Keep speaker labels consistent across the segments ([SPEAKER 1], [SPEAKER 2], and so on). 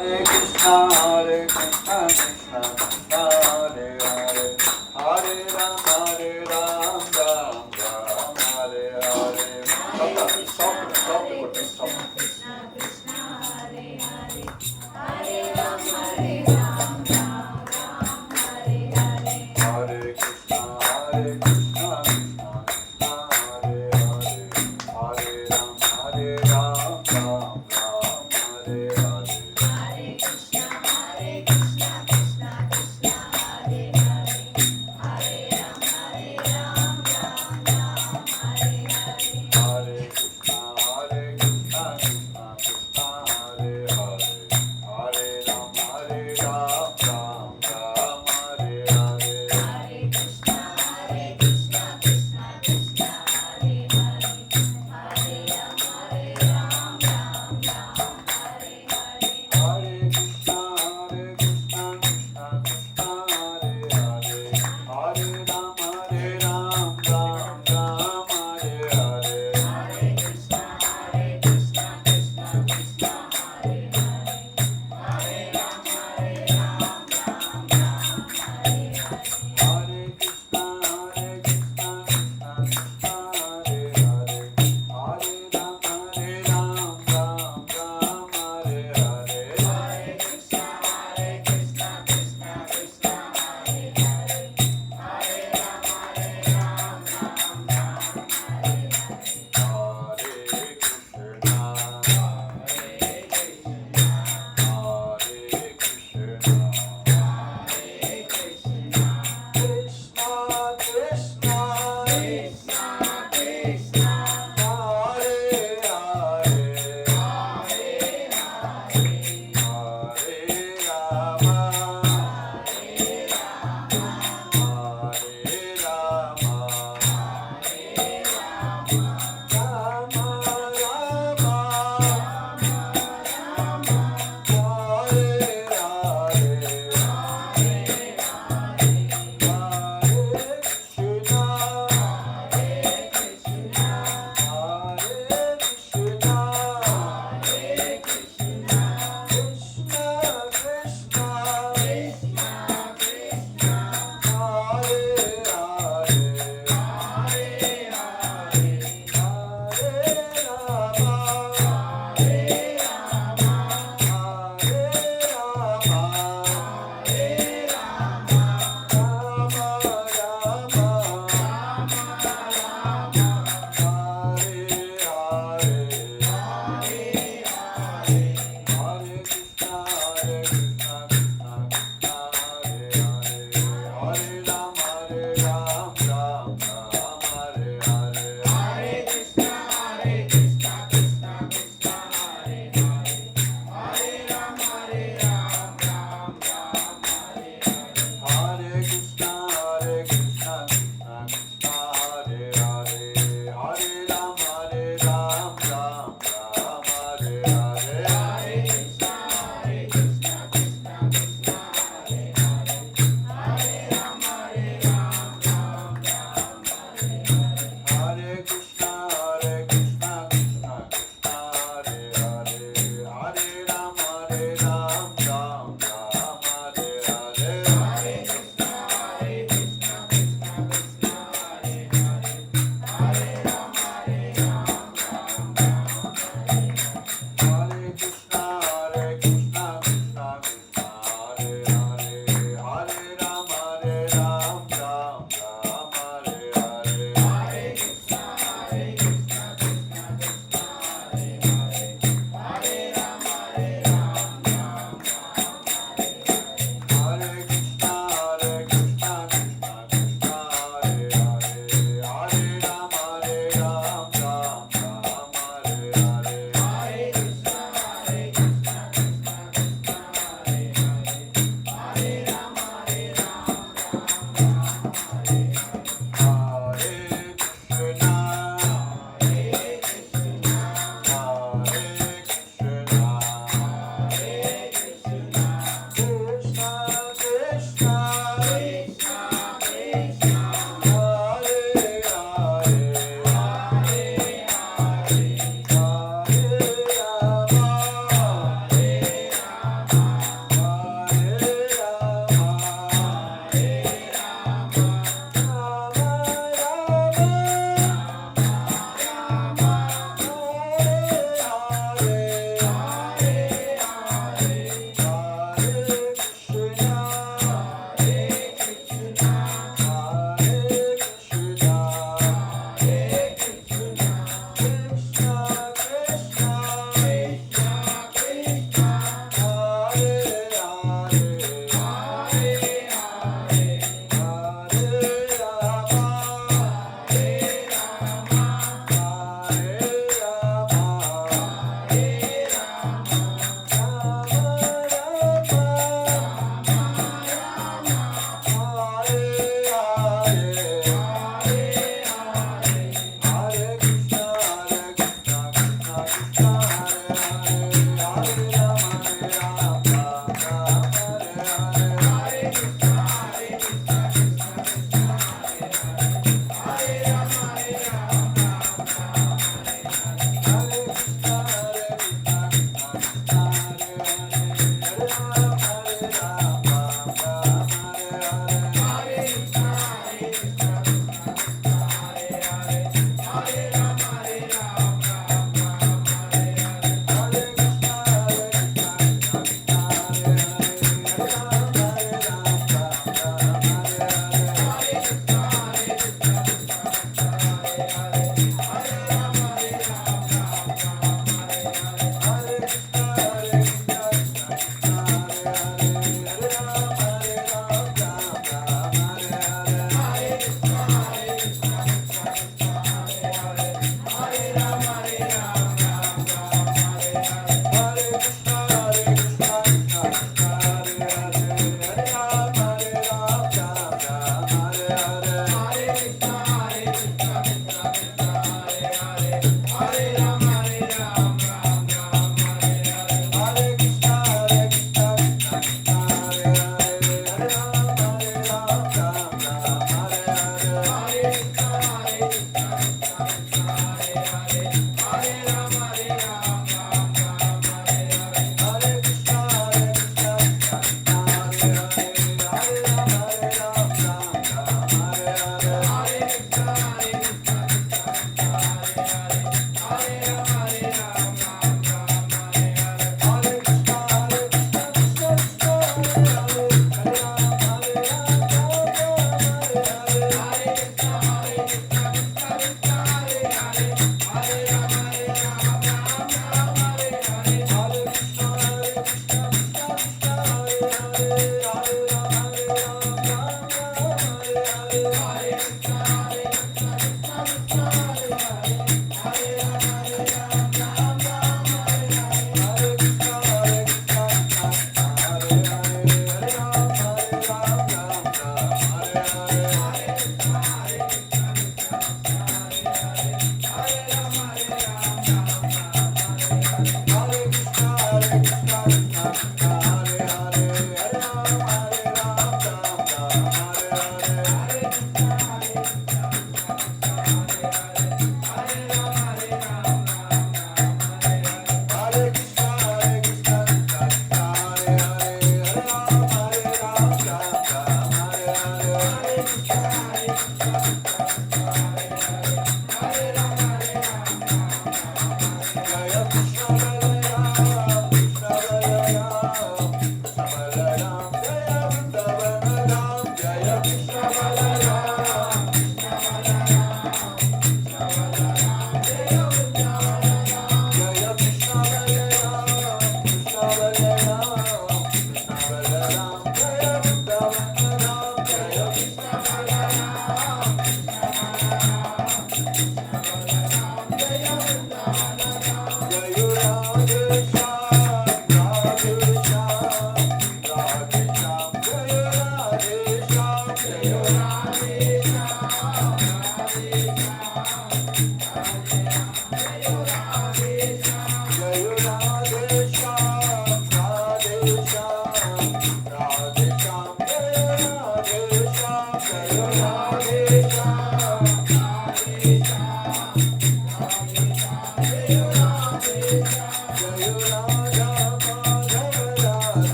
[SPEAKER 1] Hare Krishna, Krishna Krishna, Hare Hare, Hare Ram, Ram Ram, Hare Hare. Stop, stop, stop. Hare Krishna, Hare Krishna, Krishna Krishna, Hare Hare, Hare Ram, Ram Ram, Hare Hare.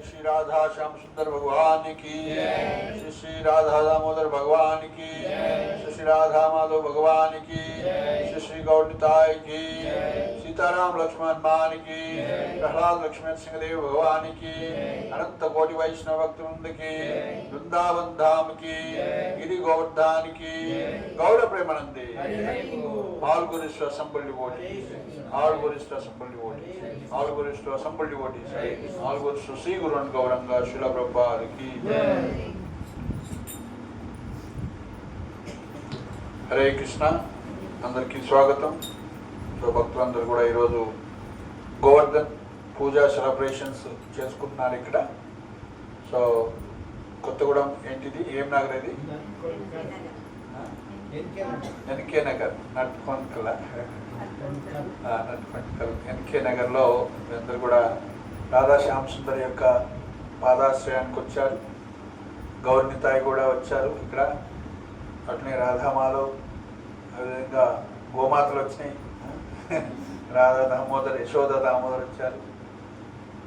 [SPEAKER 1] Shri Radha Shyam सुंदर भगवान की, श्री श्री राधा दामोदर भगवान की, श्री श्री राधा माधव भगवान की, श्री श्री गौरताय की, सीताराम लक्ष्मण हनुमान की, प्रहलाद लक्ष्मण सिंहदेव भगवान की, अनंत कोटि वैष्णव भक्तवृंद की, वृंदावन धाम की, गिरि गोवर्धन की, गौर प्रेमानंदे, all Gurus to assembled devotees, all Gurus to assembled devotees, all Gurus to assembled devotees, all Gurus to Sri Guru and Gauranga, Srila Prabhupada ki jai. Hare Krishna, అందరికీ స్వాగతం. సో భక్తులందరూ కూడా ఈరోజు గోవర్ధన్ పూజా సెలబ్రేషన్స్ చేసుకుంటున్నారు ఇక్కడ. సో కొత్తగూడెం ఏంటిది, ఏం నగర్ ఇది? ఎన్కే నగర్, నట్కొండకల్. ఎన్కే నగర్లో అందరూ కూడా రాధా శ్యామ్ సుందర్ యొక్క పాదాశ్రయానికి వచ్చారు. గౌరనితాయి కూడా వచ్చారు ఇక్కడ. అట్లనే రాధామాధవ్, అదేవిధంగా గోమాతలు వచ్చినాయి. రాధా దామోదర్, యశోద దామోదర్ వచ్చారు.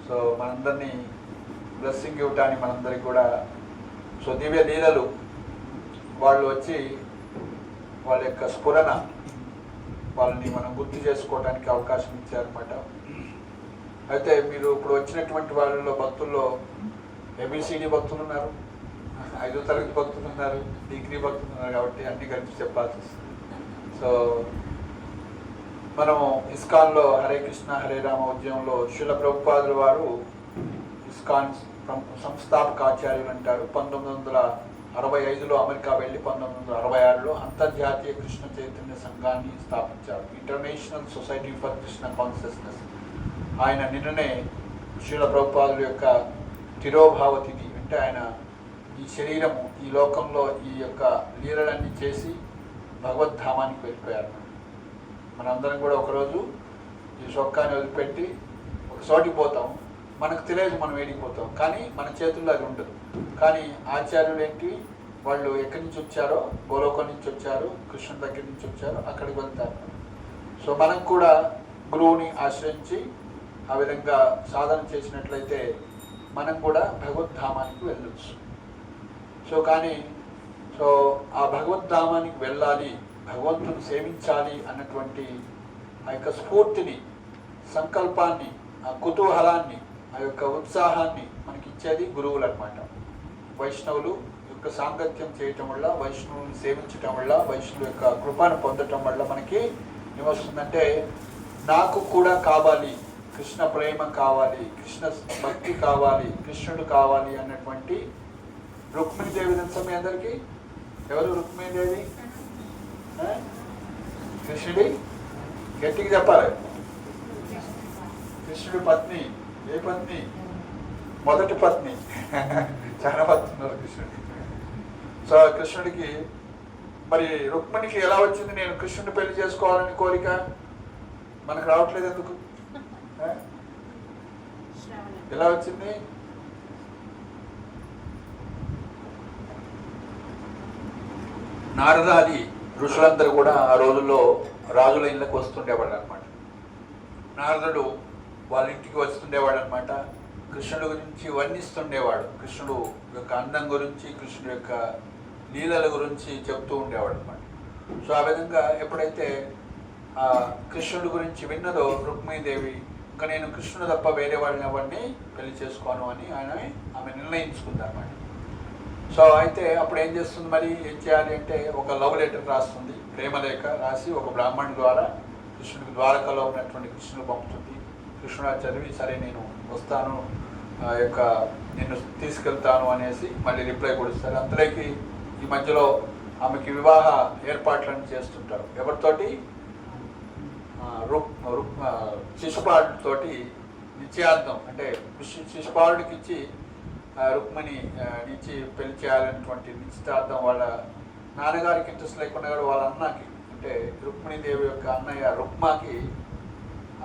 [SPEAKER 1] సో మనందరినీ బ్లెస్సింగ్ ఇవ్వటానికి మనందరికి కూడా సో దివ్య లీలలు వాళ్ళు వచ్చి వాళ్ళ యొక్క స్ఫురణ వాళ్ళని మనం గుర్తు చేసుకోవడానికి అవకాశం ఇచ్చారన్నమాట. అయితే మీరు ఇప్పుడు వచ్చినటువంటి వాళ్ళలో భక్తుల్లో ఏబిసిడి భక్తులు ఉన్నారు, 5వ తరగతి భక్తులు ఉన్నారు, డిగ్రీ భక్తులు ఉన్నారు. కాబట్టి అన్ని కలిపి చెప్పాల్సి వస్తుంది. సో మనము ఇస్కాన్లో హరే కృష్ణ హరే రామ ఉద్యమంలో శ్రీల ప్రభుపాదుల వారు ఇస్కాన్ సంస్థాపకాచార్యులు అంటారు. 1965లో అమెరికా వెళ్ళి 1966లో అంతర్జాతీయ కృష్ణ చైతన్య సంఘాన్ని స్థాపించారు, international society for Krishna consciousness. ఆయన నిన్ననే శ్రీల ప్రభుపాదుల యొక్క తిరోభావ తిథి, అంటే ఆయన ఈ శరీరము ఈ లోకంలో ఈ యొక్క లీలలన్నీ చేసి భగవద్ధామానికి వెళ్ళిపోయారు. మనందరం కూడా ఒకరోజు ఈ శోకాన్ని వదిలిపెట్టి ఒక చోటికి పోతాం. మనకు తెలియదు మనం ఏడిపోతాం, కానీ మన చేతుల్లో అది ఉండదు. కానీ ఆచార్యులు ఏంటి, వాళ్ళు ఎక్కడి నుంచి వచ్చారో, గోలోకం నుంచి వచ్చారు, కృష్ణుని దగ్గర నుంచి వచ్చారు, అక్కడికి వెళ్తారు. సో మనం కూడా గురువుని ఆశ్రయించి ఆ విధంగా సాధన చేసినట్లయితే మనం కూడా భగవద్ధామానికి వెళ్ళొచ్చు. సో కానీ సో ఆ భగవద్ధామానికి వెళ్ళాలి, భగవంతుని సేవించాలి అన్నటువంటి ఆ యొక్క స్ఫూర్తిని, సంకల్పాన్ని, ఆ కుతూహలాన్ని, ఆ యొక్క ఉత్సాహాన్ని మనకి ఇచ్చేది గురువులు అన్నమాట. వైష్ణవులు యొక్క సాంగత్యం చేయటం వల్ల, వైష్ణవుని సేవించటం వల్ల, వైష్ణవు యొక్క కృపను పొందటం వల్ల మనకి ఏమొస్తుందంటే, నాకు కూడా కావాలి, కృష్ణ ప్రేమ కావాలి, కృష్ణ భక్తి కావాలి, కృష్ణుడు కావాలి అన్నటువంటి రుక్మిణీదేవి తెలుసా మీ అందరికీ? ఎవరు రుక్మిణీదేవి? కృష్ణుడి గట్టిగా చెప్పాలి. కృష్ణుడి పత్ని. ఏ పత్ని? మొదటి పత్ని. చాలా పత్ని ఉన్నారు కృష్ణుడికి. సో కృష్ణుడికి మరి రుక్మిణికి ఎలా వచ్చింది నేను కృష్ణుడిని పెళ్లి చేసుకోవాలని కోరిక? మనకు రావట్లేదు ఎందుకు? ఎలా వచ్చింది? నారదాది ఋషులందరూ కూడా ఆ రోజుల్లో రాజుల ఇళ్ళకి వస్తుండేవాడు అనమాట. నారదుడు వాళ్ళ ఇంటికి వస్తుండేవాడు అనమాట. కృష్ణుడి గురించి వర్ణిస్తుండేవాడు, కృష్ణుడు యొక్క అందం గురించి, కృష్ణుడి యొక్క లీలల గురించి చెప్తూ ఉండేవాడు అనమాట. సో ఆ విధంగా ఎప్పుడైతే ఆ కృష్ణుడి గురించి విన్నదో రుక్మిణీదేవి, ఇంకా నేను కృష్ణుడు తప్ప వేరే వాళ్ళని ఎవరిని పెళ్లి చేసుకోను అని ఆమె నిర్ణయించుకుంది అనమాట. సో అయితే అప్పుడు ఏం చేస్తుంది, మరి ఏం చేయాలి అంటే ఒక లవ్ లెటర్ రాస్తుంది, ప్రేమలేఖ రాసి ఒక బ్రాహ్మణుడి ద్వారా కృష్ణుడికి ద్వారకలో ఉన్నటువంటి కృష్ణుడు పంపుతుంది. కృష్ణుడు చదివి సరే నేను వస్తాను, యొక్క నిన్ను తీసుకెళ్తాను అనేసి మళ్ళీ రిప్లై కూడా ఇస్తారు. అంతలోకి ఈ మధ్యలో ఆమెకి వివాహ ఏర్పాట్లను చేస్తుంటారు. ఎవరితోటి? శిశుపాలుడితోటి నిశ్చయార్థం, అంటే శిశుపాలుడికి ఇచ్చి రుక్మిణి ఇచ్చి పెళ్లి చేయాలనేటువంటి నిశ్చితార్థం. వాళ్ళ నాన్నగారికి ఇంట్రెస్ట్ లేకుండా కూడా వాళ్ళ అన్నకి, అంటే రుక్మిణీదేవి యొక్క అన్నయ్య రుక్మాకి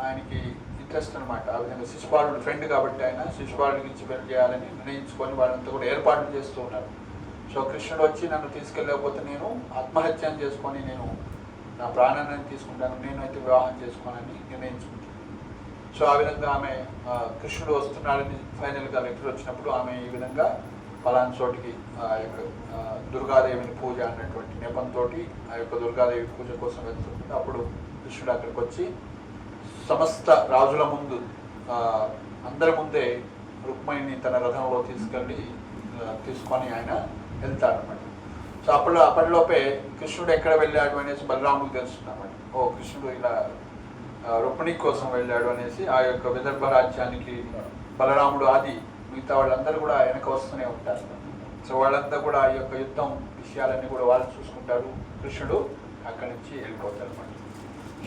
[SPEAKER 1] ఆయనకి ఇంట్రెస్ట్ అనమాట. ఆ విధంగా శిశుపాలుడు ఫ్రెండ్ కాబట్టి ఆయన శిశుపాలుడికి ఇచ్చి పెళ్లి చేయాలని నిర్ణయించుకొని వాళ్ళంతా కూడా ఏర్పాట్లు చేస్తూ ఉన్నారు. సో కృష్ణుడు వచ్చి నన్ను తీసుకెళ్ళకపోతే నేను ఆత్మహత్యం చేసుకొని నేను నా ప్రాణాన్ని తీసుకుంటాను, నేనైతే వివాహం చేసుకోనని నిర్ణయించుకుంటాను. సో ఆ విధంగా ఆమె కృష్ణుడు వస్తున్నాడని ఫైనల్గా లెటర్ వచ్చినప్పుడు ఆమె ఈ విధంగా పలానా చోటికి ఆ యొక్క దుర్గాదేవిని పూజ అన్నటువంటి నెపంతో ఆ యొక్క దుర్గాదేవి పూజ కోసం వెళ్తుంది. అప్పుడు కృష్ణుడు అక్కడికి వచ్చి సమస్త రాజుల ముందు అందరి ముందే రుక్మిణిని తన రథంలో తీసుకొని ఆయన వెళ్తాడనమాట. సో అప్పటిలోపే కృష్ణుడు ఎక్కడ వెళ్ళాడు అనేసి బలరాముడికి తెలుస్తుంది అన్నమాట. ఓ కృష్ణుడు ఇలా రుక్మిణి కోసం వెళ్ళాడు అనేసి ఆ యొక్క విదర్భ రాజ్యానికి బలరాముడు ఆది మిగతా వాళ్ళందరూ కూడా వెనక వస్తూనే ఉంటారు. సో వాళ్ళంతా కూడా ఆ యొక్క యుద్ధం విషయాలన్నీ కూడా వాళ్ళు చూసుకుంటారు. కృష్ణుడు అక్కడి నుంచి వెళ్ళిపోతారు అన్నమాట.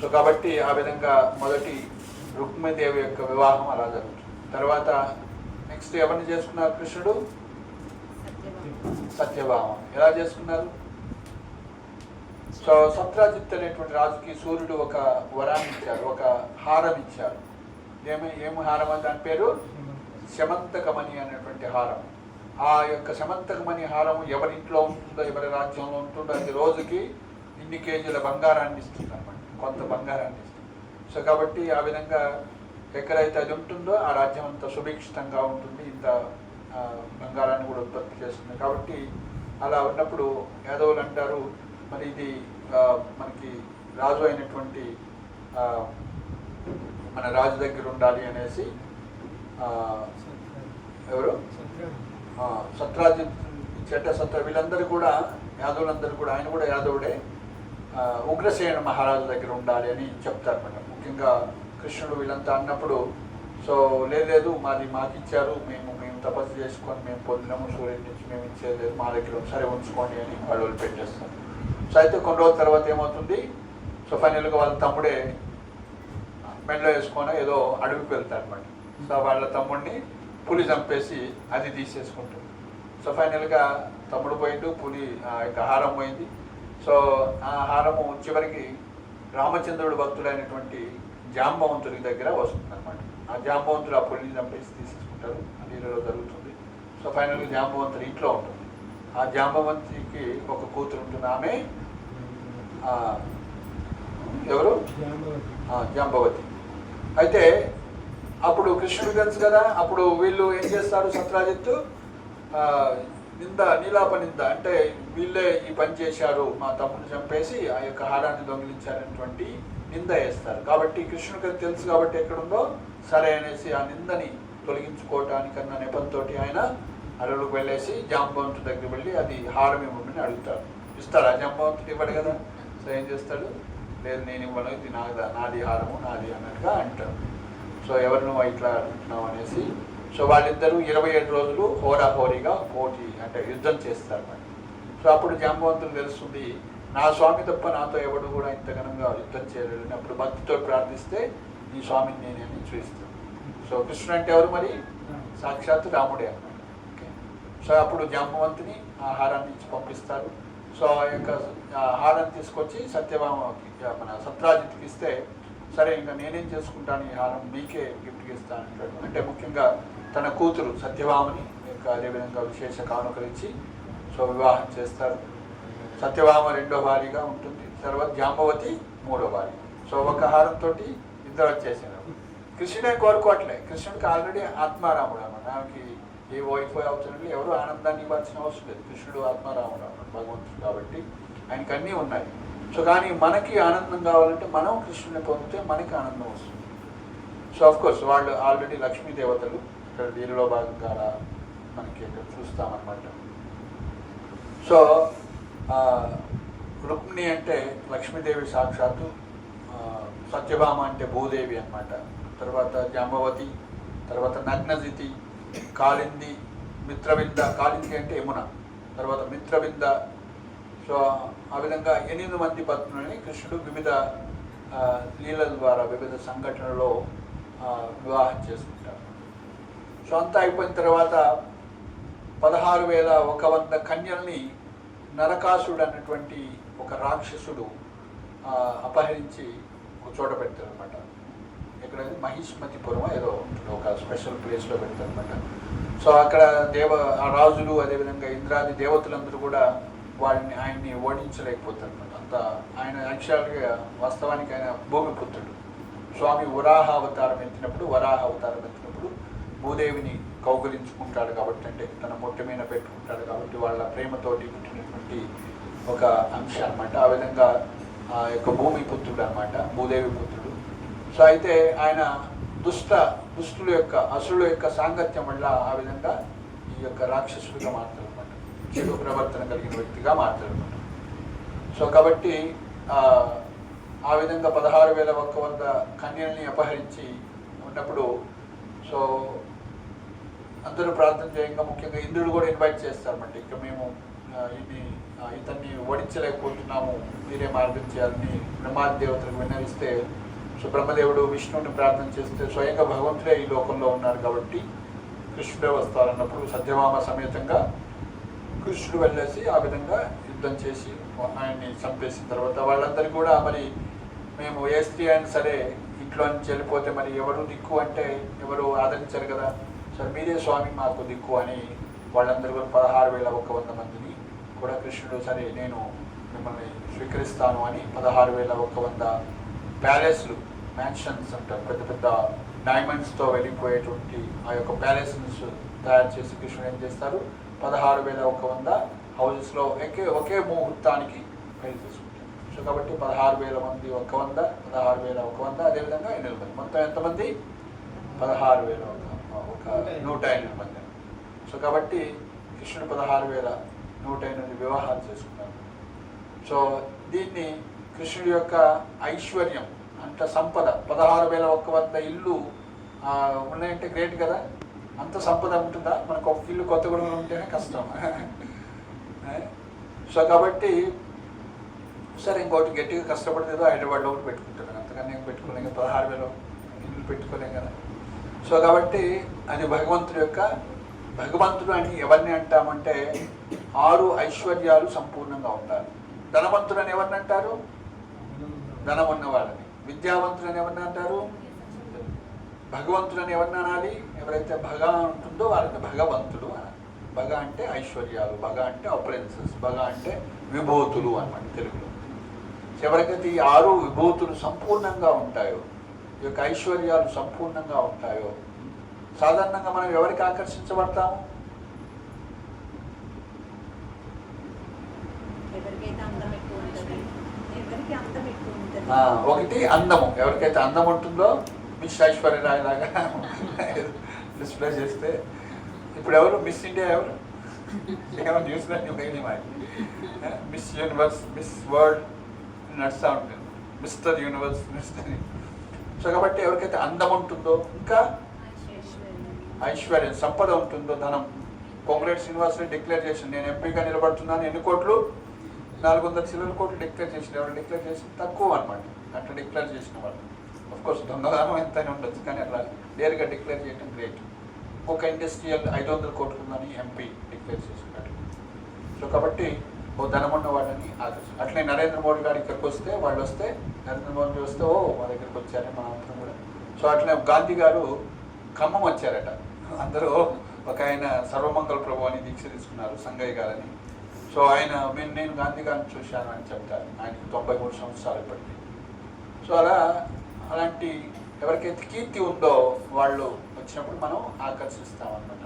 [SPEAKER 1] సో కాబట్టి ఆ విధంగా మొదటి రుక్మిణీదేవి యొక్క వివాహం అలా జరుగుతుంది. తర్వాత నెక్స్ట్ ఎవరిని చేసుకున్నారు కృష్ణుడు? సత్యభామ. ఎలా చేసుకున్నారు? సో సత్రాజిత్ అనేటువంటి రాజుకి సూర్యుడు ఒక వరాన్ని ఇచ్చారు, ఒక హారం ఇచ్చారు. ఏమి హారం అని దాని పేరు? శమంతకమణి అనేటువంటి హారం. ఆ యొక్క శమంతకమణి హారం ఎవరి ఇంట్లో ఉంటుందో, ఎవరి రాజ్యంలో ఉంటుందో అది రోజుకి ఇన్ని కేజీల బంగారాన్ని ఇస్తుంది అన్నమాట, కొంత బంగారాన్ని ఇస్తుంది. సో కాబట్టి ఆ విధంగా ఎక్కడైతే అది ఉంటుందో ఆ రాజ్యం అంతా సుభిక్షితంగా ఉంటుంది, ఇంత బంగారాన్ని కూడా ఉత్పత్తి చేస్తుంది. కాబట్టి అలా ఉన్నప్పుడు యాదవులు అంటారు, మరి ఇది మనకి రాజు అయినటువంటి మన రాజు దగ్గర ఉండాలి అనేసి ఎవరు సత్రాజిత్ వీళ్ళందరూ కూడా యాదవులందరూ కూడా, ఆయన కూడా యాదవుడే, ఉగ్రసేన మహారాజు దగ్గర ఉండాలి అని చెప్తారన్నమాట. ముఖ్యంగా కృష్ణుడు వీళ్ళంతా అన్నప్పుడు సో లేదు మాకు ఇచ్చారు, మేము తపస్సు చేసుకొని మేము పొందినాము, సూర్యుడి నుంచి మేము ఇచ్చేది మా దగ్గర సరే ఉంచుకోండి అని వాళ్ళు పెట్టేస్తారు. సో అయితే కొన్ని రోజుల తర్వాత ఏమవుతుంది, సో ఫైనల్గా వాళ్ళ తమ్ముడే మెడలో వేసుకొని ఏదో అడవికి వెళ్తారు అనమాట. సో వాళ్ళ తమ్ముడిని పులి చంపేసి అది తీసేసుకుంటుంది. సో ఫైనల్గా తమ్ముడు పోయిండు, పులి యొక్క హారం పోయింది. సో ఆ హారము చివరికి రామచంద్రుడు భక్తుడైనటువంటి జాంబవంతుడి దగ్గర వస్తుంది అనమాట. ఆ జాంబవంతుడు ఆ పులిని చంపేసి తీసేసుకుంటారు, నీళ్ళలో జరుగుతుంది. సో ఫైనల్గా జాంబవంతుడి ఇంట్లో ఉంటుంది. ఆ జాంబవంతికి ఒక కూతురు ఉంటుంది, ఆమె ఎవరు? జాంబవతి. అయితే అప్పుడు కృష్ణుడు తెలుసు కదా, అప్పుడు వీళ్ళు ఏం చేస్తారు, సత్రాజిత్తు నీలాప నింద అంటే వీళ్ళే ఈ పని చేశారు, మా తమ్ముని చంపేసి ఆ యొక్క హారాన్ని దొంగిలించారనేటువంటి నింద వేస్తారు. కాబట్టి కృష్ణుడికి తెలుసు కాబట్టి ఎక్కడుందో సరే అనేసి ఆ నిందని తొలగించుకోవటానికన్నా నెపంతో ఆయన అడవులకు వెళ్ళేసి జాంబవంతుడి దగ్గర వెళ్ళి అది హారం ఇవ్వమని అడుగుతారు. ఇస్తారా? జాంబవంతుడు ఇవ్వడు కదా. సో ఏం చేస్తాడు, లేదు నేను ఇవ్వను, ఇది నాది హారము నాది అన్నట్టుగా అంటారు. సో ఎవరు నువ్వు ఇట్లా అంటున్నావు అనేసి. సో వాళ్ళిద్దరూ 27 రోజులు హోరాహోరీగా పోటీ అంటే యుద్ధం చేస్తారు మరి. సో అప్పుడు జాంబవంతుడు తెలుస్తుంది, నా స్వామి తప్ప నాతో ఎవడు కూడా ఇంత ఘనంగా యుద్ధం చేయలేడు. అప్పుడు భక్తితో ప్రార్థిస్తే నీ స్వామిని నేనే అని చూపిస్తాను. సో కృష్ణుడు అంటే ఎవరు మరి? సాక్షాత్తు రాముడే అన్నమాట. ఓకే. సో అప్పుడు జాంబవంతుని ఆ హారాన్ని ఇచ్చి పంపిస్తారు. సో ఆ యొక్క హారాన్ని తీసుకొచ్చి సత్యభామకి మన సత్రాజిత్కి ఇస్తే, సరే ఇంకా నేనేం చేసుకుంటాను, ఈ హారం మీకే గిఫ్ట్కి ఇస్తాను అంటాడు. అంటే ముఖ్యంగా తన కూతురు సత్యభామని యొక్క అదేవిధంగా విశేష కానుకలిచ్చి సో వివాహం చేస్తారు. సత్యభామ రెండో భార్యగా ఉంటుంది, తర్వాత జాంబవతి మూడో భార్య. సో ఒక హారంతో ఇద్దరు వచ్చేసారు. కృష్ణుడే కోరుకోవట్లే, కృష్ణుడికి ఆల్రెడీ ఆత్మారాముడు అన్నమాట. ఆమెకి ఏ వైఫ్ అవుతుంది, ఎవరు ఆనందాన్ని ఇవ్వాల్సిన అవసరం లేదు. కృష్ణుడు ఆత్మారాముడు అన్నమాట, భగవంతుడు కాబట్టి ఆయనకి అన్నీ ఉన్నాయి. సో కానీ మనకి ఆనందం కావాలంటే మనం కృష్ణుని పొందితే మనకి ఆనందం వస్తుంది. సో ఆఫ్కోర్స్ వాళ్ళు ఆల్రెడీ లక్ష్మీ దేవతలు ఇక్కడ దీనిలో భాగంగా మనకి ఇక్కడ చూస్తామన్నమాట. సో రుక్మిణి అంటే లక్ష్మీదేవి సాక్షాత్తు, సత్యభామ అంటే భూదేవి అన్నమాట. తర్వాత జాంబవతి, తర్వాత నగ్నజితి, కాళింది, మిత్రవింద. కాళింది అంటే యమున, తర్వాత మిత్రవింద. సో ఆ విధంగా 8 మంది పత్నులని కృష్ణుడు వివిధ లీలల ద్వారా వివిధ సంఘటనలో వివాహం చేసుకుంటారు. సో అంతా అయిపోయిన తర్వాత 16,100 కన్యల్ని నరకాసుడు అన్నటువంటి ఒక రాక్షసుడు అపహరించి ఒక చోట పెడతారు అనమాట. ఎక్కడైతే మహిష్మతిపురం ఏదో ఒక స్పెషల్ ప్లేస్లో పెడతారు అనమాట. సో అక్కడ ఆ రాజులు అదేవిధంగా ఇంద్రాది దేవతలందరూ కూడా ఆయన్ని ఓడించలేకపోతారు అనమాట. అంత ఆయన యాక్చువల్గా వాస్తవానికి ఆయన భూమిపుత్రుడు. స్వామి వరాహ అవతారం ఎత్తినప్పుడు భూదేవిని కౌగిలించుకుంటాడు కాబట్టి, అంటే తన మొట్ట మీద పెట్టుకుంటాడు కాబట్టి వాళ్ళ ప్రేమతోటి పుట్టినటువంటి ఒక అంశం అనమాట. ఆ విధంగా ఆ యొక్క భూమి పుత్రుడు అనమాట, భూదేవి పుత్రుడు. సో అయితే ఆయన దుష్టుల యొక్క అసురుల యొక్క సాంగత్యం వల్ల ఆ విధంగా ఈ యొక్క రాక్షసుడిగా మారుతాడు అనమాట, చెడు ప్రవర్తన కలిగిన వ్యక్తిగా మారుతాడు అనమాట. సో కాబట్టి ఆ విధంగా 16,100 కన్యల్ని అపహరించి ఉన్నప్పుడు సో అందరూ ప్రార్థన చేయంగా, ముఖ్యంగా ఇంద్రుడు కూడా ఇన్వైట్ చేస్తారన్నమాట. ఇక మేము ఇతన్ని ఓడించలేకపోతున్నాము, మీరే మార్గం చేయాలని బ్రహ్మాదేవతలకు విన్నవిస్తే, సో బ్రహ్మదేవుడు విష్ణువుని ప్రార్థన చేస్తే స్వయంగా భగవంతుడే ఈ లోకంలో ఉన్నారు కాబట్టి కృష్ణుడే వస్తారన్నప్పుడు సత్యభామ సమేతంగా కృష్ణుడు వెళ్ళేసి ఆ విధంగా యుద్ధం చేసి ఆయన్ని చంపేసిన తర్వాత వాళ్ళందరికీ కూడా మరి మేము ఏ స్త్రీ అయినా సరే ఇంట్లో నుంచి వెళ్ళిపోతే మరి ఎవరు దిక్కు అంటే ఎవరు ఆదరించారు కదా, సరే మీరే స్వామి మాకు దిక్కు అని వాళ్ళందరూ కూడా 16,100 మందిని కూడా కృష్ణుడు సరే నేను మిమ్మల్ని స్వీకరిస్తాను అని 16,100 ప్యాలెస్లు, మ్యాన్షన్స్ అంటారు, పెద్ద పెద్ద డైమండ్స్తో వెళ్ళిపోయేటువంటి ఆ యొక్క ప్యాలెస్ని తయారు చేసి కృష్ణుడు ఏం చేస్తారు 16,100 హౌజెస్లో ఒకే ముహూర్తానికి పెళ్లి చేసుకుంటారు. సో కాబట్టి 16,100 అదేవిధంగా 8 మంది, మొత్తం ఎంతమంది 16,108 మంది. సో కాబట్టి కృష్ణుడు 16,108 వివాహాలు చేసుకున్నారు. సో దీన్ని కృష్ణుడి యొక్క ఐశ్వర్యం అంత సంపద, 16,100 ఇల్లు ఉన్నాయంటే గ్రేట్ కదా. అంత సంపద ఉంటుందా? మనకు ఒక ఇల్లు కొత్తగూడెంలో ఉంటేనే కష్టం. సో కాబట్టి సరే ఇంకోటి గట్టిగా కష్టపడితే ఏదో హైదరాబాద్లో ఒకటి పెట్టుకుంటాను, అంతకన్నా ఏం పెట్టుకోలేం కదా, 16,000 ఇల్లు పెట్టుకోలేం కదా. సో కాబట్టి అది భగవంతుడు అని ఎవరిని అంటామంటే 6 ఐశ్వర్యాలు సంపూర్ణంగా ఉండాలి. ధనవంతుడు అని ఎవరిని అంటారు? ధనం ఉన్నవాళ్ళని. విద్యావంతుడు అని ఎవరిని అంటారు? భగవంతుడు అని ఎవరిని అనాలి? ఎవరైతే భగ ఉంటుందో వాళ్ళని భగవంతుడు అనాలి. భగ అంటే ఐశ్వర్యాలు, భగ అంటే అప్రెన్సెస్, భగ అంటే విభూతులు అన్నమాట తెలుగులో. ఎవరికైతే ఈ 6 విభూతులు సంపూర్ణంగా ఉంటాయో, ఈ యొక్క ఐశ్వర్యాలు సంపూర్ణంగా ఉంటాయో, సాధారణంగా మనం ఎవరికి ఆకర్షించబడతాము? ఒకటి అందము, ఎవరికైతే అందం ఉంటుందో మిస్ ఐశ్వర్యరాయ్ లాగా డిస్ప్లే చేస్తే. ఇప్పుడు ఎవరు మిస్ ఇండియా, ఎవరు ఏమో న్యూస్లో మిస్ యూనివర్స్, మిస్ వరల్డ్ నడుస్తూ ఉంటుంది, మిస్టర్ యూనివర్స్, మిస్టర్. సో కాబట్టి ఎవరికైతే అందం ఉంటుందో, ఇంకా ఐశ్వర్యం సంపద ఉంటుందో, ధనం. కాంగ్రెస్ యూనివర్సిటీ డిక్లేర్ చేసింది నేను ఎంపీగా నిలబడుతున్నాను, ఎన్ని కోట్లు? 400 కోట్లు డిక్లేర్ చేసిన. ఎవరు డిక్లేర్ చేసిన? తక్కువ అనమాట. అట్లా డిక్లేర్ చేసిన వాళ్ళు అఫ్కోర్స్ దొంగదానం ఎంతైనా ఉండొచ్చు, కానీ అట్లా నేరుగా డిక్లేర్ చేయడం గ్రేట్. ఒక ఇండస్ట్రియల్ 500 కోట్లు ఉందని ఎంపీ డిక్లేర్ చేసినట్టు. సో కాబట్టి ఓ ధనమున్న వాళ్ళని ఆకర్షణ. అట్లే నరేంద్ర మోడీ గారు ఇక్కడికి వస్తే, వాళ్ళు వస్తే నరేంద్ర మోడీ వస్తే ఓ మా దగ్గరికి వచ్చారని మన అందరం కూడా. సో అట్లే గాంధీ గారు ఖమ్మం వచ్చారట. అందరూ ఒక ఆయన సర్వమంగళ ప్రభు అని దీక్ష తీసుకున్నారు, సంగయ్య గారని. సో ఆయన నేను గాంధీ గారిని చూశాను అని చెప్తారు. ఆయనకి 93 సంవత్సరాలు ఇప్పటికీ. సో అలాంటి ఎవరికైతే కీర్తి ఉందో వాళ్ళు వచ్చినప్పుడు మనం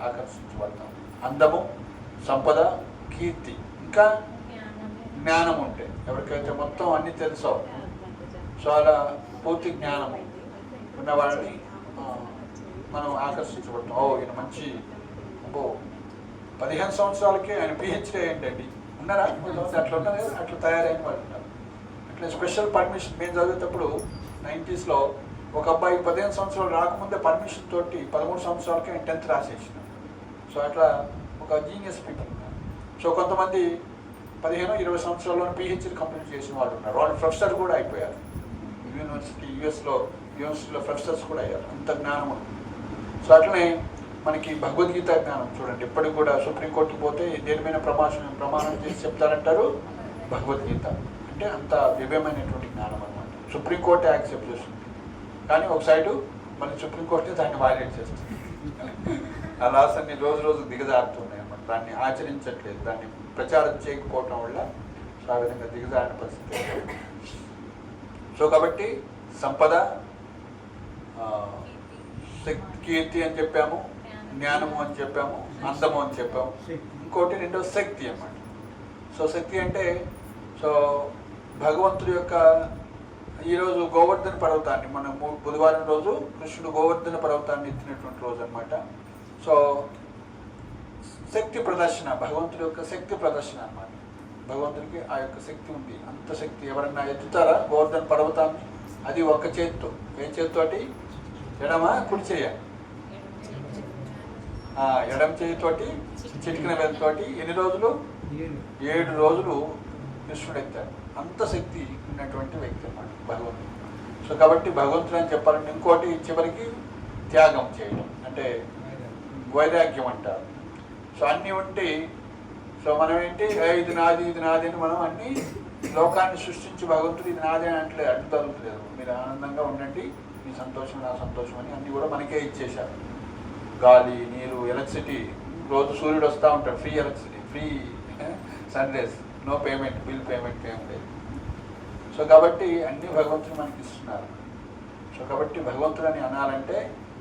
[SPEAKER 1] ఆకర్షించబడతాం. అందము, సంపద, కీర్తి, ఇంకా జ్ఞానం ఉంటే, ఎవరికైతే మొత్తం అన్నీ తెలుసో, సో అలా పూర్తి జ్ఞానం ఉన్న వాళ్ళని మనం ఆకర్షించబడతాం. ఓ ఈయన మంచి, ఓ 15 సంవత్సరాలకి ఆయన పిహెచ్డీ ఏంటండి ఉన్నారా? అట్లా ఉన్నారు కదా, అట్లా తయారైన వాళ్ళు ఉన్నారు. అట్లా స్పెషల్ పర్మిషన్ మేము చదివేటప్పుడు 90s ఒక అబ్బాయి 15 సంవత్సరాలు రాకముందే పర్మిషన్ తోటి 13 సంవత్సరాలకి ఆయన 10th రాసేసినారు. సో అట్లా ఒక జీనియస్ పీపుల్ ఉన్నారు. సో కొంతమంది 15-20 సంవత్సరాల్లో పిహెచ్డీ కంప్లీట్ చేసిన వాళ్ళు ఉన్నారు. వాళ్ళు ప్రొఫెసర్ కూడా అయిపోయారు. యూఎస్లో యూనివర్సిటీలో ప్రొఫెసర్స్ కూడా అయ్యారు. అంత జ్ఞానం ఉంది. సో అట్లనే మనకి భగవద్గీత జ్ఞానం చూడండి. ఇప్పటికి కూడా సుప్రీంకోర్టుకి పోతే దేని మీద ప్రమాణం చేసి చెప్తారంటారు భగవద్గీత. అంటే అంత దివ్యమైనటువంటి జ్ఞానం అనమాట. సుప్రీంకోర్టే యాక్సెప్ట్ చేస్తుంది, కానీ ఒక సైడు మళ్ళీ సుప్రీంకోర్టే దాన్ని వైలేట్ చేస్తుంది. ఆ లాస్ అన్ని రోజు దిగజారుతున్నాయి అన్నమాట. దాన్ని ఆచరించట్లేదు, దాన్ని ప్రచారం చేయకపోవటం వల్ల ఆ విధంగా దిగజారిన పరిస్థితి. సో కాబట్టి సంపద, కీర్తి అని చెప్పాము, జ్ఞానము అని చెప్పాము, అందము అని చెప్పాము. ఇంకోటి రెండో శక్తి అన్నమాట. సో శక్తి అంటే సో భగవంతుడి యొక్క ఈరోజు గోవర్ధన పర్వతాన్ని మనం బుధవారం రోజు కృష్ణుడు గోవర్ధన పర్వతాన్ని ఎత్తినటువంటి రోజు అనమాట. సో శక్తి ప్రదర్శన, భగవంతుడి యొక్క శక్తి ప్రదర్శన అన్నమాట. భగవంతుడికి ఆ యొక్క శక్తి ఉంది. అంత శక్తి ఎవరన్నా ఎత్తుతారా గోవర్ధన పర్వతాన్ని? అది ఒక్క చేతితో. ఏ చేతితోటి? ఎడమ కుడి చేయ, ఎడమ చేతితోటి చిటికిన వేలతోటి. ఎన్ని రోజులు? 7 రోజులు కృష్ణుడు ఎత్తాడు. అంత శక్తి ఉన్నటువంటి వ్యక్తి అన్నమాట భగవంతుడు. సో కాబట్టి భగవంతుడు అని చెప్పాలంటే ఇంకోటి చివరికి త్యాగం చేయడం అంటే వైరాగ్యం అంటారు. సో అన్నీ ఉంటే సో మనం ఏంటి ఇది నాది ఇది నాది అని మనం అన్ని లోకాన్ని సృష్టించి భగవంతుడు ఇది నాది అని అంటే అడ్డు తగులుతలేదు. మీరు ఆనందంగా ఉండండి, మీ సంతోషం నా సంతోషం అని అన్నీ కూడా మనకే ఇచ్చేశారు. గాలి, నీరు, ఎలక్ట్రిసిటీ, రోజు సూర్యుడు వస్తూ ఉంటాడు, free electricity, free sun rays, no payment, bill payment ఏం లేదు. సో కాబట్టి అన్ని భగవంతుడు మనకి ఇస్తున్నారు. సో కాబట్టి భగవంతుడు అని అనాలంటే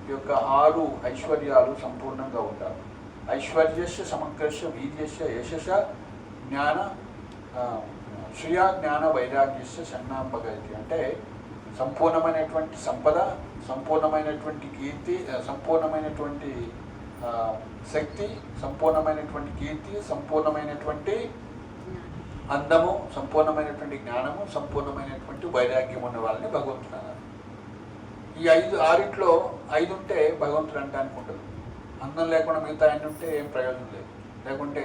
[SPEAKER 1] ఈ యొక్క 6 ఐశ్వర్యాలు సంపూర్ణంగా ఉండాలి. ఐశ్వర్యస్య సమగ్రస్య వీర్యస్య యశస్య జ్ఞాన శ్రియా జ్ఞాన వైరాగ్యస్య షణ్ణాంబగతి అంటే సంపూర్ణమైనటువంటి సంపద, సంపూర్ణమైనటువంటి కీర్తి, సంపూర్ణమైనటువంటి శక్తి, సంపూర్ణమైనటువంటి కీర్తి, సంపూర్ణమైనటువంటి అందము, సంపూర్ణమైనటువంటి జ్ఞానము, సంపూర్ణమైనటువంటి వైరాగ్యం ఉన్న వాళ్ళని భగవంతుడు అన్నారు. ఈ 6 ఉంటే భగవంతుడు అంటానికి ఉండదు. అందం లేకుండా మిగతా అన్ని ఉంటే ఏం ప్రయోజనం లేదు. లేకుంటే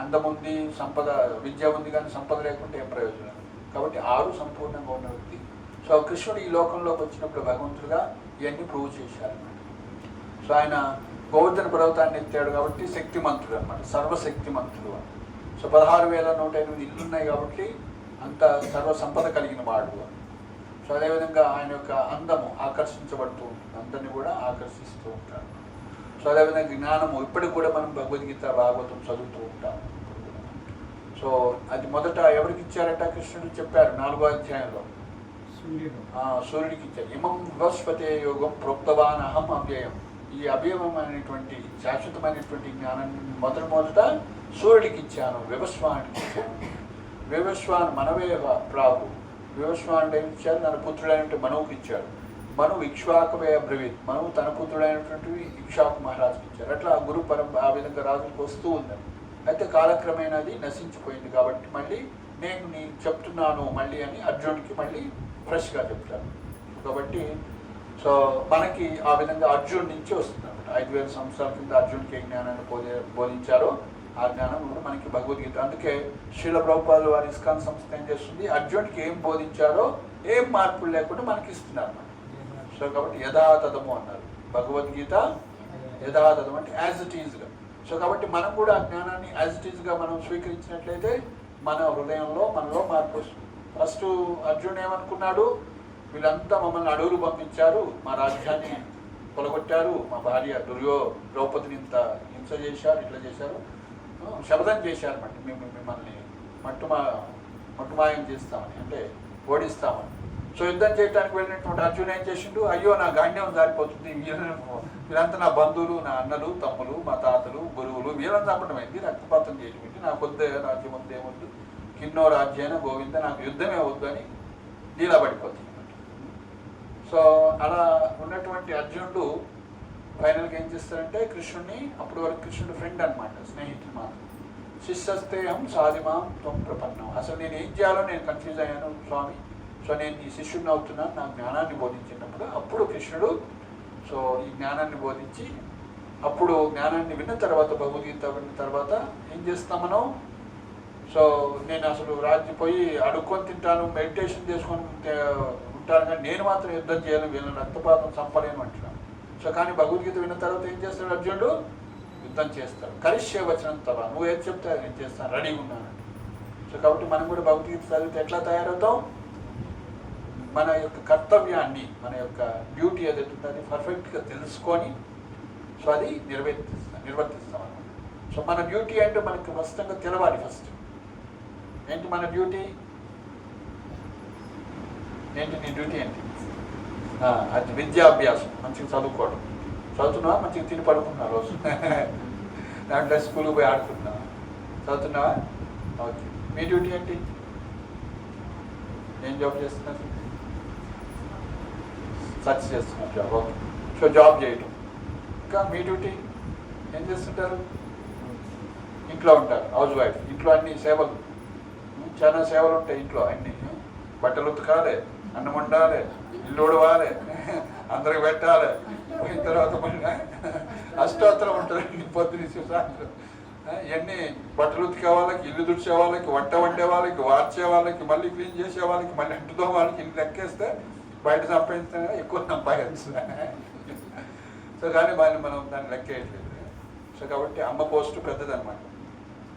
[SPEAKER 1] అందం ఉంది, సంపద, విద్య ఉంది, కానీ సంపద లేకుంటే ఏం ప్రయోజనం లేదు. కాబట్టి 6 సంపూర్ణంగా ఉన్న వ్యక్తి. సో కృష్ణుడు ఈ లోకంలోకి వచ్చినప్పుడు భగవంతుడుగా ఇవన్నీ ప్రూవ్ చేశారన్నమాట. సో ఆయన గోవర్ధన పర్వతాన్ని ఎత్తాడు కాబట్టి శక్తిమంతుడు అనమాట, సర్వశక్తిమంతుడు అని. సో 16,108 ఇల్లు ఉన్నాయి కాబట్టి అంత సర్వ సంపద కలిగిన వాడు. సో అదేవిధంగా ఆయన యొక్క అందము ఆకర్షించబడుతూ ఉంటుంది, అందరినీ కూడా ఆకర్షిస్తూ ఉంటాడు. సో అదేవిధంగా జ్ఞానము, ఇప్పటికి కూడా మనం భగవద్గీత భాగవతం చదువుతూ ఉంటాం. సో అది మొదట ఎవరికి ఇచ్చారట? కృష్ణుడు చెప్పారు 4వ అధ్యాయంలో సూర్యుడికి ఇచ్చారు. ఇమం వివస్పతే యోగం ప్రోక్తవాన్ అహం అవ్యయం. ఈ అవ్యయమైనటువంటి శాశ్వతమైనటువంటి జ్ఞానాన్ని మొదట సూర్యుడికి ఇచ్చాను, వివస్వానికి ఇచ్చాను. వివస్వాన్ మనవేవ ప్రాభు. వివస్వానుడు ఏమి ఇచ్చారు? తన పుత్రుడైనటువంటి మనువుకి ఇచ్చాడు. మనువు ఇక్ష్వాకవే బ్రవీత్. మనువు తన పుత్రుడైనటువంటి ఇక్ష్వాకు మహారాజుకి ఇచ్చారు. అట్లా గురు ఆ విధంగా రాజులకు వస్తూ ఉందని. అయితే కాలక్రమేణా అది నశించిపోయింది కాబట్టి మళ్ళీ నేను చెప్తున్నాను మళ్ళీ అని అర్జునుడికి మళ్ళీ ఫ్రెష్గా చెప్తాను. కాబట్టి సో మనకి ఆ విధంగా అర్జున్ నుంచి వస్తుంది అనమాట. 5,000 సంవత్సరాల కింద అర్జునుడికి ఏ జ్ఞానాన్ని బోధించారో ఆ జ్ఞానం కూడా మనకి భగవద్గీత. అందుకే శ్రీల ప్రభుపాదుల వారి ఇస్కాన్ సంస్థ ఏం చేస్తుంది? అర్జునుడికి ఏం బోధించారో ఏం మార్పులు లేకుండా మనకి ఇస్తున్నారు అన్నమాట. సో కాబట్టి యథాతథము అన్నారు. భగవద్గీత యథాతథం అంటే యాజ్ ఇట్ ఈజ్గా. సో కాబట్టి మనం కూడా ఆ జ్ఞానాన్ని యాజ్ ఇట్ ఈజ్గా మనం స్వీకరించినట్లయితే మన హృదయంలో మనలో మార్పు వస్తుంది. ఫస్ట్ అర్జునుడు ఏమనుకున్నాడు? వీళ్ళంతా మమ్మల్ని అడవులు పంపించారు, మా రాజ్యాన్ని కొలగొట్టారు, మా భార్య ద్రౌపదిని ఇంత హింస చేశారు, ఇట్లా చేశారు, శపథం చేశారు అంటే మేము మిమ్మల్ని మట్టుమాయం చేస్తామని, అంటే ఓడిస్తామని. సో యుద్ధం చేయడానికి వెళ్ళినటువంటి అర్జున్ ఏం చేసిండు? అయ్యో నా గాండ్యం జారిపోతుంది, వీళ్ళంతా నా బంధువులు, నా అన్నలు, తమ్ములు, మా తాతలు, గురువులు, వీళ్ళని చంపడం ఏంటి, రక్తపాతం చేయడం ఏంటి, నాకు వద్దే రాజ్యం వద్దే వద్దు, కిన్నో రాజ్యైన గోవింద, నాకు యుద్ధమే వద్దు అని లీలా పడిపోతుంది. సో అలా ఉన్నటువంటి అర్జునుడు ఫైనల్గా ఏం చేస్తారంటే కృష్ణుడిని, అప్పటి వరకు కృష్ణుడు ఫ్రెండ్ అనమాట, స్నేహితుడు మాత్రం. శిష్యస్తేహం సాధిమాం త్వం ప్రపన్నం. అసలు నేను ఏం చేయాలో నేను కన్ఫ్యూజ్ అయ్యాను స్వామి. సో నేను ఈ శిష్యుడిని అవుతున్నాను, నా జ్ఞానాన్ని బోధించినప్పుడు అప్పుడు కృష్ణుడు సో ఈ జ్ఞానాన్ని బోధించి, అప్పుడు జ్ఞానాన్ని విన్న తర్వాత, భగవద్గీత విన్న తర్వాత ఏం చేస్తాం మనం? సో నేను అసలు రాజ్యం పోయి అడుక్కొని తింటాను, మెడిటేషన్ చేసుకొని ఉంటాను, కానీ నేను మాత్రం యుద్ధం చేయాలి, వీళ్ళని రక్తపాతం చంపలేను అంటున్నాను. సో కానీ భగవద్గీత విన్న తర్వాత ఏం చేస్తాడు అర్జునుడు? యుద్ధం చేస్తాడు. కరిష్యే వచనం తవ, నువ్వు ఏది చెప్తే నేను చేస్తాను, రెడీగా ఉన్నాను. సో కాబట్టి మనం కూడా భగవద్గీత చదివితే ఎట్లా తయారవుతాం? మన యొక్క కర్తవ్యాన్ని, మన యొక్క డ్యూటీ ఏదైతే ఉందో అది పర్ఫెక్ట్గా తెలుసుకొని సో అది నిర్వర్తిస్తాం అన్నమాట. సో మన డ్యూటీ అంటే మనకి స్పష్టంగా తెలవాలి. ఫస్ట్ ఏంటి మన డ్యూటీ? ఏంటి నీ డ్యూటీ ఏంటి? అది విద్యాభ్యాసం, మంచిగా చదువుకోవడం. చదువుతున్నావా? మంచిగా తిని పడుకున్నా రోజు దాంట్లో స్కూల్కి పోయి ఆడుకుంటున్నావా? చదువుతున్నావా? ఓకే. మీ డ్యూటీ ఏంటి? ఏం జాబ్ చేస్తున్నారు? సర్చ్ చేస్తున్నారు జాబ్. ఓకే. సో జాబ్ చేయటం. ఇంకా మీ డ్యూటీ ఏం చేస్తుంటారు? ఇంట్లో ఉంటారు, హౌస్ వైఫ్. ఇంట్లో అన్ని సేవలు, చాలా సేవలు ఉంటాయి ఇంట్లో. అన్ని బట్టలు ఉతకాలి, అన్నం వండాలి, ఇల్లు ఉడవాలి, అందరికి పెట్టాలి. పోయిన తర్వాత మళ్ళీ అష్టోత్తరం ఉంటుంది పొద్దున సాయంత్రం. ఇవన్నీ బట్టలు ఉతికే వాళ్ళకి, ఇల్లు తుడిచే వాళ్ళకి, వంట వండే వాళ్ళకి, వార్చే వాళ్ళకి, మళ్ళీ క్లీన్ చేసే వాళ్ళకి, మళ్ళీ అంటుతో వాళ్ళకి ఇల్లు లెక్కేస్తే బయట సంపాదించిన ఎక్కువ సంపాదించు. సో కానీ మనం దాన్ని లెక్కేయట్లేదు. సో కాబట్టి అమ్మ పోస్టు పెద్దదన్నమాట,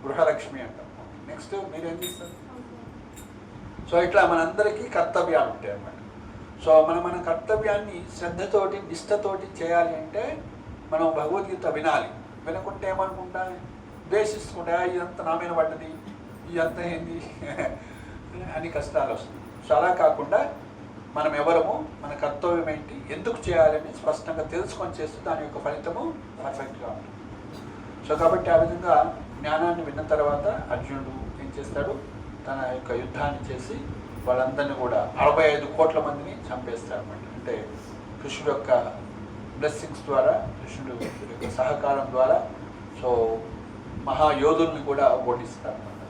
[SPEAKER 1] గృహలక్ష్మి అంటాం. నెక్స్ట్ మీరేం చేస్తారు? సో ఇట్లా మనందరికీ కర్తవ్యాలు ఉంటాయి అన్నమాట. సో మన కర్తవ్యాన్ని శ్రద్ధతోటి, నిష్ఠతోటి చేయాలి అంటే మనం భగవద్గీత వినాలి. వినకుంటే ఏమనుకుంటాను? ద్వేషిస్తుంటే ఇదంతా నా మీద పడ్డది, ఇదంతా ఏంది అని కష్టాలు వస్తాయి. సో అలా కాకుండా మనం ఎవరము, మన కర్తవ్యం ఏంటి, ఎందుకు చేయాలని స్పష్టంగా తెలుసుకొని చేస్తే దాని యొక్క ఫలితము పర్ఫెక్ట్గా ఉంటుంది. సో కాబట్టి ఆ విధంగా జ్ఞానాన్ని విన్న తర్వాత అర్జునుడు ఏం చేస్తాడు? తన యొక్క యుద్ధాన్ని చేసి వాళ్ళందరినీ కూడా 65 కోట్ల మందిని చంపేస్తాడు అన్నమాట. అంటే కృష్ణుడు యొక్క బ్లెస్సింగ్స్ ద్వారా, కృష్ణుడు యొక్క సహకారం ద్వారా సో మహాయోధుల్ని కూడా ఓడిస్తారు అన్నమాట.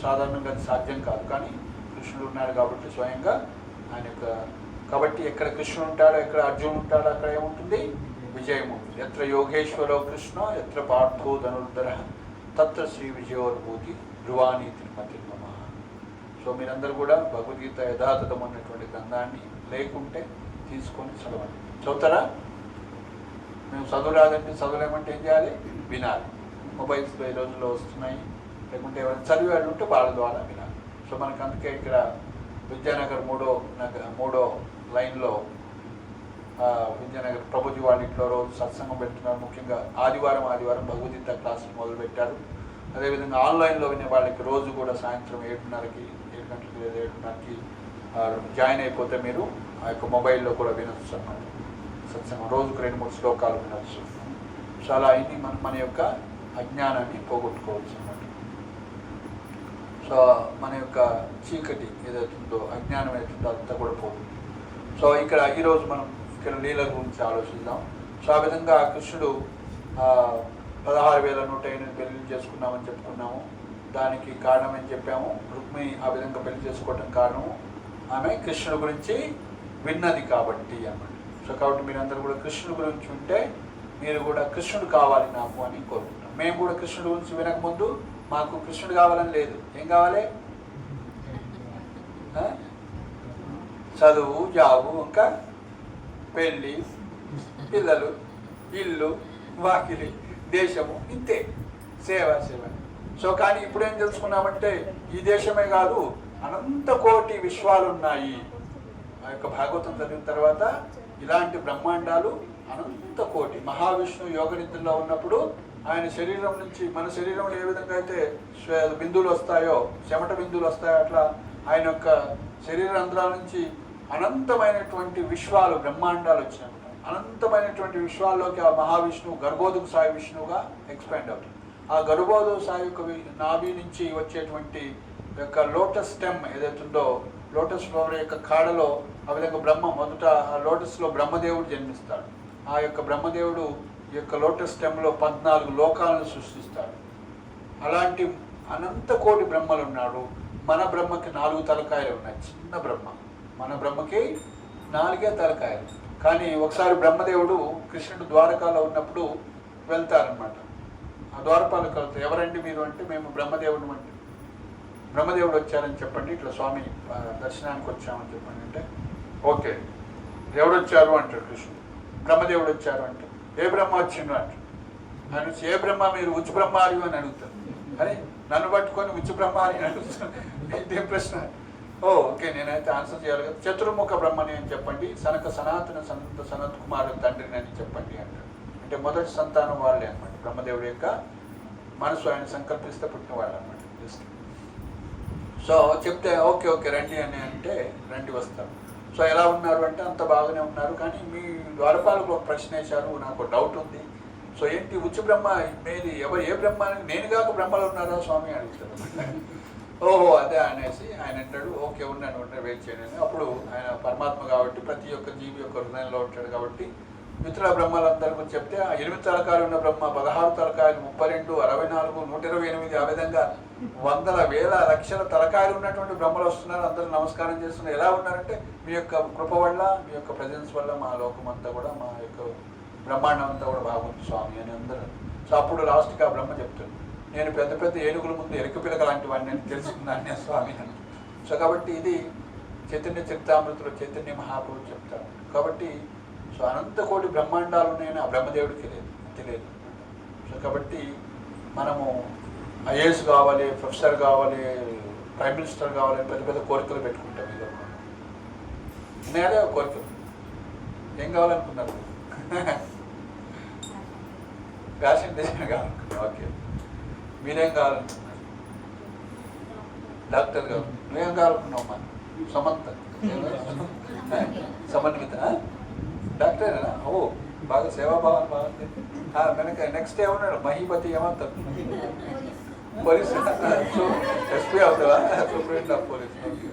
[SPEAKER 1] సాధారణంగా అది సాధ్యం కాదు, కానీ కృష్ణుడు ఉన్నాడు కాబట్టి స్వయంగా ఆయన యొక్క, కాబట్టి ఎక్కడ కృష్ణుడు ఉంటాడో, ఎక్కడ అర్జునుడు ఉంటాడో అక్కడ ఏముంటుంది? విజయం ఉంటుంది. ఎత్ర యోగేశ్వరో కృష్ణ, ఎత్ర పార్థో ధనుర్ధర, తత్ర శ్రీ విజయోద్భూతి ధ్రువాణి తిరుమతి మమ. సో మీరందరూ కూడా భగవద్గీత యథాతథం అన్నటువంటి గ్రంథాన్ని లేకుంటే తీసుకొని చదవండి. చదువుతారా? మేము చదువు రాదంటే, చదవలేమంటే ఏం చేయాలి? వినాలి. మొబైల్స్లో ఈ రోజుల్లో వస్తున్నాయి, లేకుంటే ఎవరైనా చదివే వాళ్ళు ఉంటే వాళ్ళ ద్వారా వినాలి. సో మనకు అందుకే ఇక్కడ విద్యానగర్ మూడో లైన్లో విద్యానగర్ ప్రభుజీ వాళ్ళ ఇంట్లో రోజు సత్సంగం పెడుతున్నారు. ముఖ్యంగా ఆదివారం భగవద్గీత క్లాసులు మొదలుపెట్టారు. అదేవిధంగా ఆన్లైన్లో వినే వాళ్ళకి రోజు కూడా సాయంత్రం 7:30కి, 7 గంటలకి లేదా 7:30కి జాయిన్ అయిపోతే మీరు ఆ యొక్క మొబైల్లో కూడా వినొచ్చు అన్నమాట. సత్సంగం రోజుకు 2-3 శ్లోకాలు వినొచ్చు. సో అలా అయింది మన యొక్క అజ్ఞానాన్ని పోగొట్టుకోవచ్చు అన్నమాట. సో మన యొక్క చీకటి ఏదైతుందో, అజ్ఞానం ఏదైతుందో అంతా కూడా పోతుంది. సో ఇక్కడ ఈరోజు మనం ఇక్కడ లీల గురించి ఆలోచిద్దాం. సో ఆ విధంగా కృష్ణుడు 16,108 పెళ్లి చేసుకున్నామని చెప్పుకున్నాము. దానికి కారణం ఏం చెప్పాము? రుక్మిణి ఆ విధంగా పెళ్లి చేసుకోవటం కారణము ఆమె కృష్ణుడు గురించి విన్నది కాబట్టి అన్నమాట. సో కాబట్టి మీరందరూ కూడా కృష్ణుడు గురించి ఉంటే మీరు కూడా కృష్ణుడు కావాలి నాకు అని కోరుకుంటాం. మేము కూడా కృష్ణుడు గురించి వినకముందు మాకు కృష్ణుడు కావాలని లేదు. ఏం కావాలి? చదువు, జాబు, ఇంకా పెళ్ళి, పిల్లలు, ఇల్లు, వాకిలి, దేశము, ఇంతే. సేవ. సో కానీ ఇప్పుడు ఏం తెలుసుకున్నామంటే ఈ దేశమే కాదు, అనంత కోటి విశ్వాలు ఉన్నాయి. ఆ యొక్క భాగవతం చదివిన తర్వాత ఇలాంటి బ్రహ్మాండాలు అనంత కోటి. మహావిష్ణువు యోగ నిద్రలో ఉన్నప్పుడు ఆయన శరీరం నుంచి, మన శరీరంలో ఏ విధంగా అయితే బిందువులు వస్తాయో, చెమట బిందువులు వస్తాయో, అట్లా ఆయన యొక్క శరీర రంధ్రాల నుంచి అనంతమైనటువంటి విశ్వాలు, బ్రహ్మాండాలు వచ్చినాయి. అనంతమైనటువంటి విశ్వాల్లోకి ఆ మహావిష్ణువు గర్భోదక సాయి విష్ణువుగా ఎక్స్పాండ్ అవుతుంది. ఆ గర్భోదక సాయి యొక్క నాభి నుంచి వచ్చేటువంటి యొక్క లోటస్ స్టెమ్ ఏదైతుందో, లోటస్ ఫ్లవర్ యొక్క కాడలో ఆ విధంగా మొదట ఆ లోటస్లో బ్రహ్మదేవుడు జన్మిస్తాడు. ఆ యొక్క బ్రహ్మదేవుడు ఈ యొక్క లోటస్ స్టెమ్లో 14 లోకాలను సృష్టిస్తాడు. అలాంటి అనంత కోటి బ్రహ్మలు ఉన్నాడు. మన బ్రహ్మకి 4 తలకాయలు ఉన్నాయి. చిన్న బ్రహ్మ, మన బ్రహ్మకి 4 తలకాయలు. కానీ ఒకసారి బ్రహ్మదేవుడు కృష్ణుడు ద్వారకాలో ఉన్నప్పుడు వెళ్తారనమాట. ఆ ద్వారపాలకు వెళ్తారు. ఎవరండి మీరు అంటే, మేము బ్రహ్మదేవుడు అంటే. బ్రహ్మదేవుడు వచ్చారని చెప్పండి, ఇట్లా స్వామి దర్శనానికి వచ్చామని చెప్పండి అంటే, ఓకే ఎవడు వచ్చారు అంటాడు కృష్ణుడు. బ్రహ్మదేవుడు వచ్చారు అంటే, ఏ బ్రహ్మ వచ్చిండు అంటాడు. ఆయన ఏ బ్రహ్మ, మీరు ఉచ్చు బ్రహ్మారి అని అడుగుతారు. అరే నన్ను పట్టుకొని ఉచ్చు బ్రహ్మారి అని అడుగుతాను, ఇదే ప్రశ్న. ఓకే నేనైతే ఆన్సర్ చేయాలి కదా. చతుర్ముఖ బ్రహ్మని అని చెప్పండి, సనత్ కుమారుడు తండ్రిని అని చెప్పండి అంటాడు. అంటే మొదటి సంతానం వాళ్ళే అనమాట. బ్రహ్మదేవుడి యొక్క మనసు ఆయన సంకల్పిస్తే పుట్టిన వాళ్ళు అనమాట. సో చెప్తే ఓకే రండి అని అంటే రండి వస్తారు. సో ఎలా ఉన్నారు అంటే అంత బాగానే ఉన్నారు, కానీ మీ ద్వారపాలకు ఒక ప్రశ్న వేశారు, నాకు డౌట్ ఉంది. సో ఏంటి ఉచ్చి బ్రహ్మ మీది ఏ బ్రహ్మ, నేను కాక బ్రహ్మలు ఉన్నారా స్వామి అడుగుతారు. ఓహో అదే అనేసి ఆయన అంటాడు, ఓకే ఉన్నాను వెయిట్ చేయండి. అప్పుడు ఆయన పరమాత్మ కాబట్టి ప్రతి ఒక్క జీవి యొక్క హృదయంలో ఉంటాడు కాబట్టి మిత్రుల బ్రహ్మలందరూ చెప్తే ఆ 8 తలకాయలు ఉన్న బ్రహ్మ 16 తలకాయలు 32 64 128 ఆ విధంగా వందల వేల లక్షల తలకాయలు ఉన్నటువంటి బ్రహ్మలు వస్తున్నారు, అందరూ నమస్కారం చేస్తున్నారు. ఎలా ఉన్నారంటే మీ యొక్క కృప వల్ల, మీ యొక్క ప్రజెన్స్ వల్ల మా లోకం అంతా కూడా, మా యొక్క బ్రహ్మాండం అంతా కూడా బాగుంది స్వామి అని అందరూ. సో అప్పుడు లాస్ట్కి ఆ బ్రహ్మ చెప్తాడు, నేను పెద్ద పెద్ద ఏనుగుల ముందు ఎరుక పిలక లాంటివన్నీ నేను తెలుసుకున్నాను స్వామి అని. సో కాబట్టి ఇది చైతన్య చరితామృతిలో చైతన్య మహాప్రభు చెప్తారు. కాబట్టి సో అనంత కోటి బ్రహ్మాండాలు ఉన్నాయని ఆ బ్రహ్మదేవుడికి తెలియదు. సో కాబట్టి మనము ఐఏఎస్ కావాలి, ప్రొఫెసర్ కావాలి, ప్రైమ్ మినిస్టర్ కావాలి, పెద్ద పెద్ద కోరికలు పెట్టుకుంటాం. ఇది ఉన్నాయా కోరికలు? ఏం కావాలనుకున్నారు? ఫ్యాషన్ డిజైనర్ కావాలనుకున్నారు. ఓకే, మీరేం కావాలనుకున్నారు? డాక్టర్ గారు. నువ్వేం కావాలనుకున్నావు? మా సమంత సమన్విత డాక్టరేనా? ఓ బాగా సేవాభావం బాగుంది. వెనక నెక్స్ట్ ఏమన్నాడు? మహీపతి ఏమంటారు? పోలీస్ ఎస్పీ అవుతావా? Superintendent of police. Okay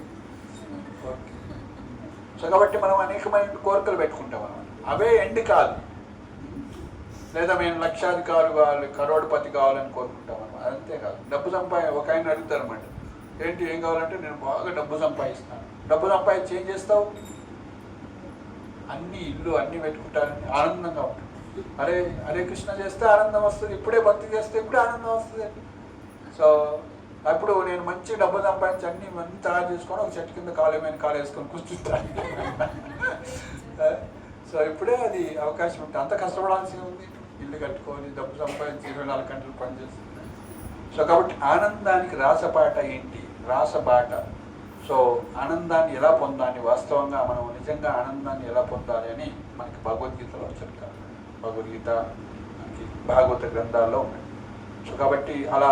[SPEAKER 1] okay. So కాబట్టి మనం అనేకమైన కోరికలు పెట్టుకుంటాం అన్నమాట. అవే ఎండ్ కాదు. లేదా మేము లక్షాధికారు కావాలి, కరోడ్పతి కావాలని కోరుకుంటాం అన్నమాట. అదంతే కాదు. డబ్బు ఒక ఆయన అడుగుతారు అన్నమాట, ఏంటి ఏం కావాలంటే నేను బాగా డబ్బు సంపాదిస్తాను. డబ్బు సంపాదించి ఏం చేస్తావు? అన్ని ఇల్లు అన్నీ పెట్టుకుంటారని ఆనందంగా ఉంటుంది. అరే హరే కృష్ణ చేస్తే ఆనందం వస్తుంది, ఇప్పుడే భక్తి చేస్తే ఇప్పుడే ఆనందం వస్తుంది. సో అప్పుడు నేను మంచి డబ్బు సంపాదించి అన్ని మంచి తయారు చేసుకొని ఒక చెట్టు కింద కాలేమైన కాలు వేసుకొని కూర్చుంటాను. సో ఇప్పుడే అది అవకాశం ఉంటుంది. అంత కష్టపడాల్సి ఉంది, ఇల్లు కట్టుకొని డబ్బు సంపాదించి 24 గంటలు పనిచేస్తుంది. సో కాబట్టి ఆనందానికి రాసపాట ఏంటి? రాసబాట. సో ఆనందాన్ని ఎలా పొందాలి, వాస్తవంగా మనం నిజంగా ఆనందాన్ని ఎలా పొందాలి అని మనకి భగవద్గీతలో చెప్తారు. భగవద్గీత మనకి భాగవత గ్రంథాల్లో ఉన్నాయి. సో కాబట్టి అలా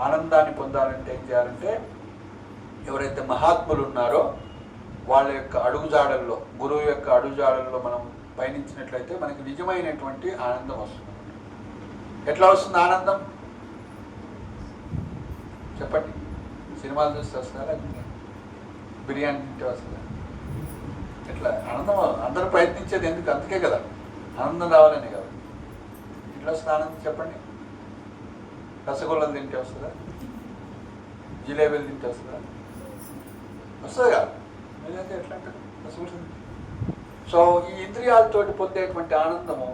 [SPEAKER 1] ఆనందాన్ని పొందాలంటే ఏం చేయాలంటే, ఎవరైతే మహాత్ములు ఉన్నారో వాళ్ళ యొక్క అడుగుజాడల్లో, గురువు యొక్క అడుగుజాడల్లో మనం పయనించినట్లయితే మనకి నిజమైనటువంటి ఆనందం వస్తుంది. ఎట్లా వస్తుంది ఆనందం చెప్పండి? సినిమాలు చూస్తే వస్తుందా, బిర్యానీ తింటే వస్తుందా? ఎట్లా ఆనందం? అందరూ ప్రయత్నించేది ఎందుకు? అందుకే కదా, ఆనందం రావాలని కదా. ఎట్లా వస్తుంది ఆనందం చెప్పండి? రసగుల్లాలు తింటే వస్తుందా? జిలేబీలు తింటే వస్తుందా? వస్తుంది కదా. మీరైతే ఎట్లా అంటారు? రసగుల్లా. సో ఈ ఇంద్రియాలతోటి పొందేటువంటి ఆనందము,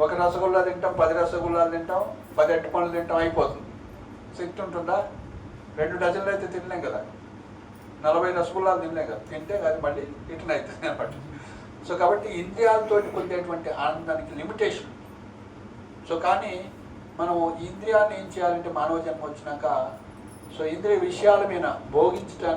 [SPEAKER 1] ఒక రసగుల్లా తింటాం, 10 రసగుల్లాలు తింటాం, 10 అరటి పండ్లు తింటాం, అయిపోతుంది. శక్తి ఉంటుందా? 2 డజన్లు అయితే తినలేం కదా, 40 రసగుల్లాలు తినలేం కదా. తింటే అది మళ్ళీ రిటర్న్ అవుతుంది అనమాట. సో కాబట్టి ఇంద్రియాలతో పొందేటువంటి ఆనందానికి లిమిటేషన్. సో కానీ మనం ఇంద్రియాన్ని ఏం చేయాలంటే, మానవ జన్మ వచ్చినాక సో ఇంద్రియ విషయాల మీద భోగించడానికి